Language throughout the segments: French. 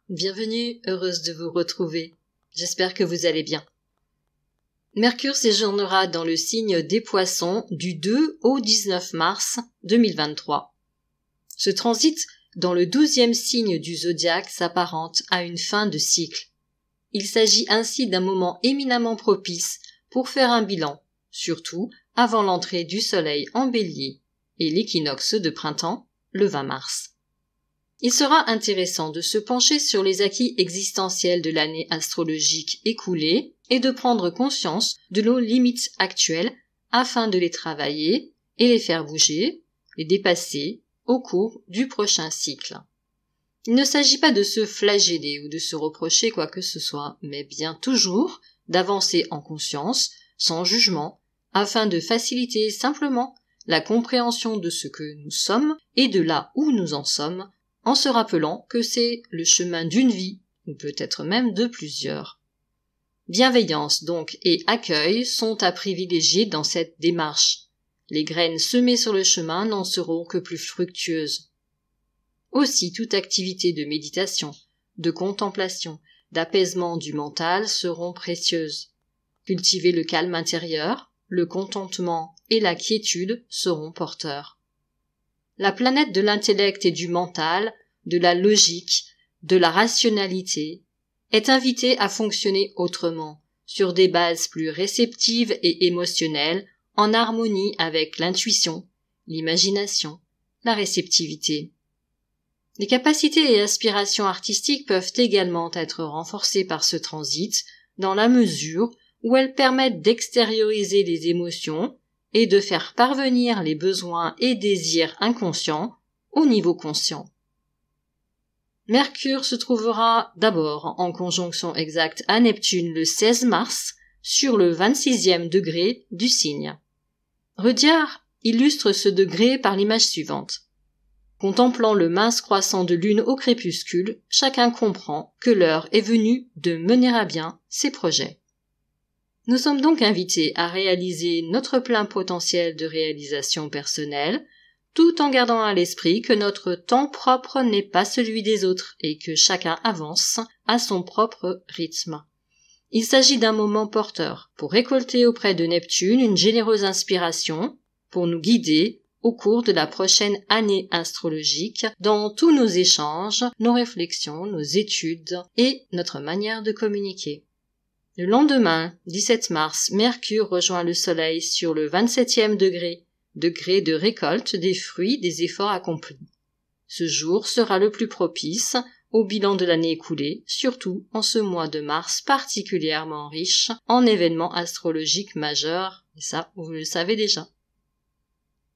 Bienvenue, heureuse de vous retrouver. J'espère que vous allez bien. Mercure séjournera dans le signe des Poissons du 2 au 19 mars 2023. Ce transit dans le 12e signe du zodiaque s'apparente à une fin de cycle. Il s'agit ainsi d'un moment éminemment propice pour faire un bilan, surtout avant l'entrée du soleil en Bélier et l'équinoxe de printemps le 20 mars. Il sera intéressant de se pencher sur les acquis existentiels de l'année astrologique écoulée et de prendre conscience de nos limites actuelles afin de les travailler et les faire bouger, les dépasser au cours du prochain cycle. Il ne s'agit pas de se flageller ou de se reprocher quoi que ce soit, mais bien toujours d'avancer en conscience, sans jugement, afin de faciliter simplement la compréhension de ce que nous sommes et de là où nous en sommes, en se rappelant que c'est le chemin d'une vie, ou peut-être même de plusieurs. Bienveillance donc et accueil sont à privilégier dans cette démarche. Les graines semées sur le chemin n'en seront que plus fructueuses. Aussi toute activité de méditation, de contemplation, d'apaisement du mental seront précieuses. Cultiver le calme intérieur, le contentement et la quiétude seront porteurs. La planète de l'intellect et du mental, de la logique, de la rationalité, est invitée à fonctionner autrement, sur des bases plus réceptives et émotionnelles, en harmonie avec l'intuition, l'imagination, la réceptivité. Les capacités et aspirations artistiques peuvent également être renforcées par ce transit, dans la mesure où elles permettent d'extérioriser les émotions et de faire parvenir les besoins et désirs inconscients au niveau conscient. Mercure se trouvera d'abord en conjonction exacte à Neptune le 16 mars sur le 26e degré du signe. Rudyard illustre ce degré par l'image suivante. Contemplant le mince croissant de lune au crépuscule, chacun comprend que l'heure est venue de mener à bien ses projets. Nous sommes donc invités à réaliser notre plein potentiel de réalisation personnelle, tout en gardant à l'esprit que notre temps propre n'est pas celui des autres et que chacun avance à son propre rythme. Il s'agit d'un moment porteur pour récolter auprès de Neptune une généreuse inspiration pour nous guider au cours de la prochaine année astrologique dans tous nos échanges, nos réflexions, nos études et notre manière de communiquer. Le lendemain, 17 mars, Mercure rejoint le Soleil sur le 27e degré de récolte des fruits des efforts accomplis. Ce jour sera le plus propice au bilan de l'année écoulée, surtout en ce mois de mars particulièrement riche en événements astrologiques majeurs, et ça, vous le savez déjà.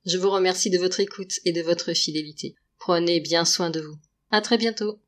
Je vous remercie de votre écoute et de votre fidélité. Prenez bien soin de vous. À très bientôt.